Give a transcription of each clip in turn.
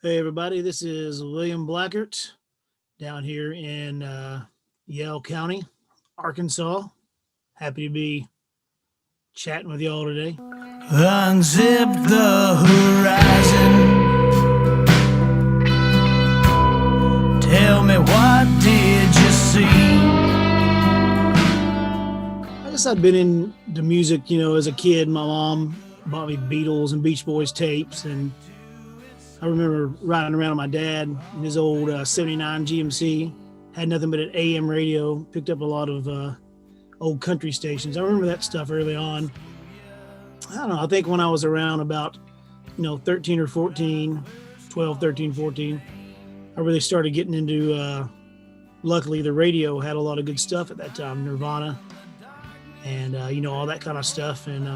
Hey, everybody, this is William Blackart down here in Yale County, Arkansas. Happy to be chatting with y'all today. Unzip the horizon. Tell me, what did you see? I guess I'd been into music, as a kid. My mom bought me Beatles and Beach Boys tapes, and I remember riding around with my dad in his old 79 GMC. Had nothing but an AM radio, picked up a lot of old country stations. I remember that stuff early on. I don't know, I think when I was around about, 13 or 14, 12, 13, 14, I really started getting into, luckily the radio had a lot of good stuff at that time, Nirvana and, all that kind of stuff and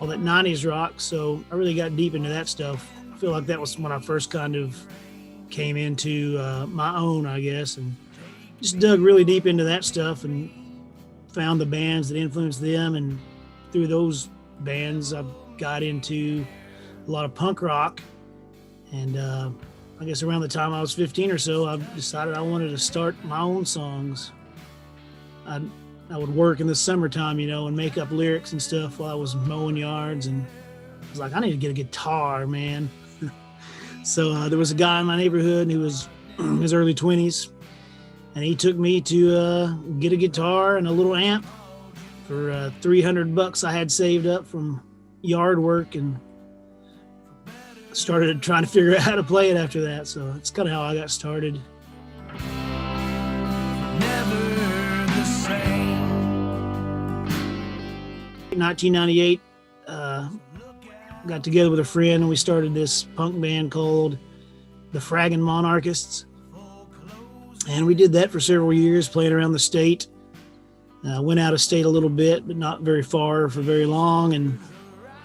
all that 90s rock. So I really got deep into that stuff. I feel like that was when I first kind of came into my own, I guess, and just dug really deep into that stuff and found the bands that influenced them. And through those bands, I got into a lot of punk rock. And I guess around the time I was 15 or so, I decided I wanted to start my own songs. I would work in the summertime, and make up lyrics and stuff while I was mowing yards. And I was like, I need to get a guitar, man. So there was a guy in my neighborhood who was in his early 20s, and he took me to get a guitar and a little amp for $300 I had saved up from yard work, and started trying to figure out how to play it after that. So that's kind of how I got started. Never the same. 1998, got together with a friend and we started this punk band called the Fraggin' Monarchists. And we did that for several years, playing around the state. Went out of state a little bit, but not very far for very long. And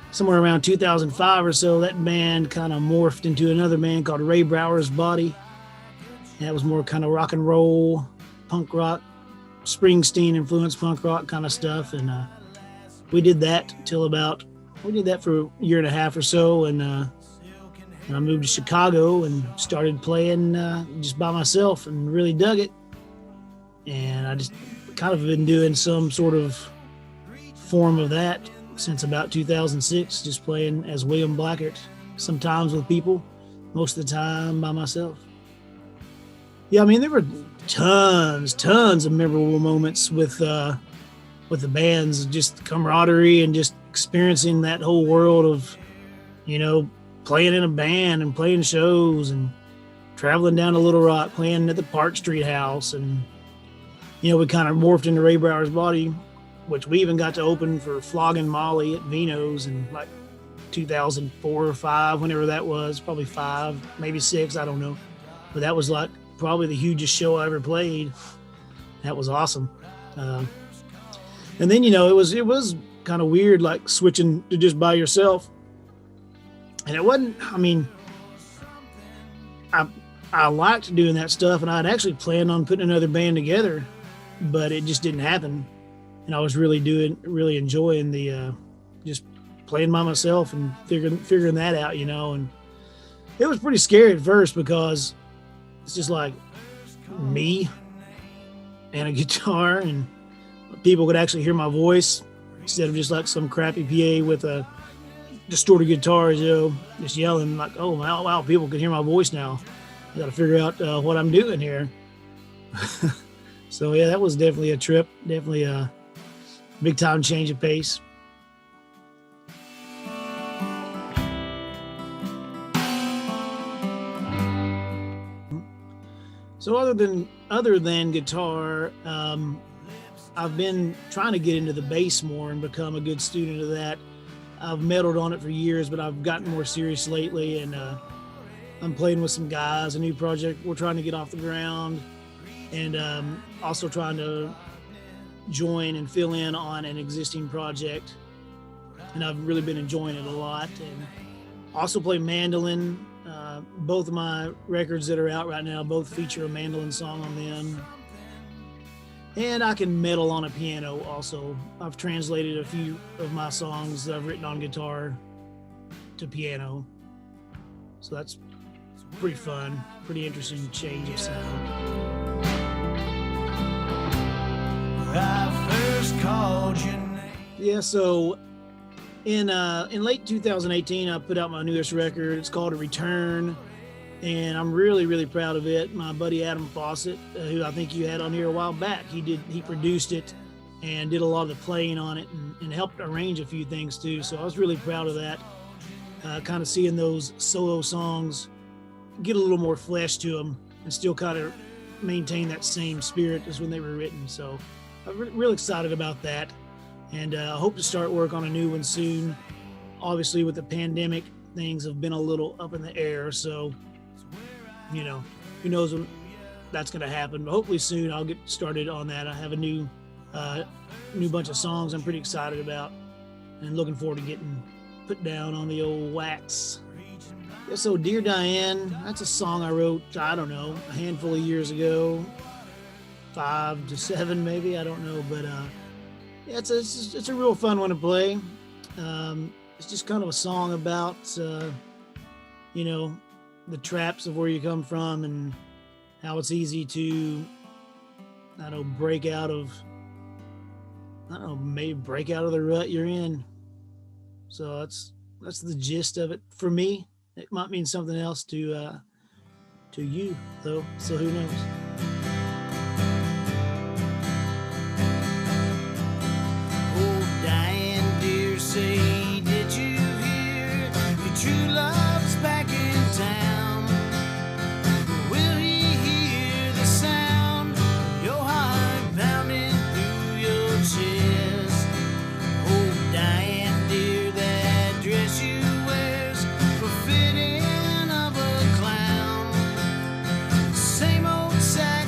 somewhere around 2005 or so, that band kind of morphed into another band called Ray Brower's Body. And that was more kind of rock and roll, punk rock, Springsteen influenced punk rock kind of stuff. And we did that we did that for a year and a half or so. And I moved to Chicago and started playing just by myself and really dug it. And I just kind of been doing some sort of form of that since about 2006, just playing as William Blackart, sometimes with people, most of the time by myself. Yeah, I mean, there were tons of memorable moments with the bands, just camaraderie and just experiencing that whole world of, playing in a band and playing shows and traveling down to Little Rock, playing at the Park Street House. And, we kind of morphed into Ray Brower's Body, which we even got to open for Flogging Molly at Vino's in like 2004 or 5, whenever that was, probably 5, maybe 6, I don't know. But that was like probably the hugest show I ever played. That was awesome. And then, it was kind of weird, like switching to just by yourself. And it wasn't, I mean, I liked doing that stuff, and I'd actually planned on putting another band together, but it just didn't happen. And I was really enjoying the just playing by myself and figuring that out, and it was pretty scary at first because it's just like me and a guitar, and people could actually hear my voice instead of just like some crappy PA with a distorted guitar, just yelling like, oh wow, people can hear my voice now. I got to figure out what I'm doing here. So yeah, that was definitely a trip, definitely a big time change of pace. So other than guitar, I've been trying to get into the bass more and become a good student of that. I've meddled on it for years, but I've gotten more serious lately, and I'm playing with some guys, a new project we're trying to get off the ground, and also trying to join and fill in on an existing project, and I've really been enjoying it a lot. And also play mandolin. Both of my records that are out right now both feature a mandolin song on them. And I can meddle on a piano also. I've translated a few of my songs that I've written on guitar to piano. So that's pretty fun, pretty interesting change of sound. I first called your name. Yeah, so in late 2018, I put out my newest record. It's called A Return, and I'm really, really proud of it. My buddy Adam Fawcett, who I think you had on here a while back, he produced it and did a lot of the playing on it and helped arrange a few things too. So I was really proud of that. Kind of seeing those solo songs get a little more flesh to them and still kind of maintain that same spirit as when they were written. So I'm real excited about that. And I hope to start work on a new one soon. Obviously, with the pandemic, things have been a little up in the air. So, you know, who knows when that's going to happen. But hopefully soon I'll get started on that. I have a new bunch of songs I'm pretty excited about and looking forward to getting put down on the old wax. Yeah, so Dear Diane, that's a song I wrote, I don't know, a handful of years ago, 5 to 7 maybe, I don't know, but yeah, it's a real fun one to play. It's just kind of a song about, you know, the traps of where you come from and how it's easy to, I don't know, break out of the rut you're in. So that's the gist of it for me. It might mean something else to you though, so who knows. Oh, Diane, dear, say, did you hear your true love's back in town? Will he hear the sound of your heart pounding through your chest? Oh, Diane, dear, that dress you wear's befitting of a clown. Same old sack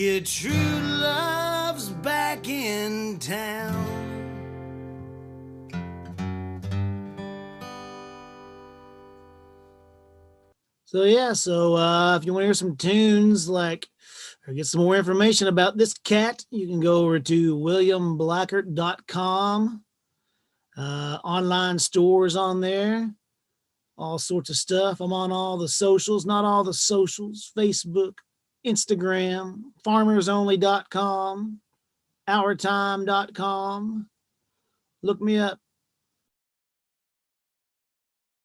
Your true love's back in town. So yeah, if you want to hear some tunes like or get some more information about this cat, you can go over to williamblackart.com. Online stores on there, all sorts of stuff. I'm on all the socials, not all the socials, Facebook, Instagram, farmersonly.com, ourtime.com. Look me up.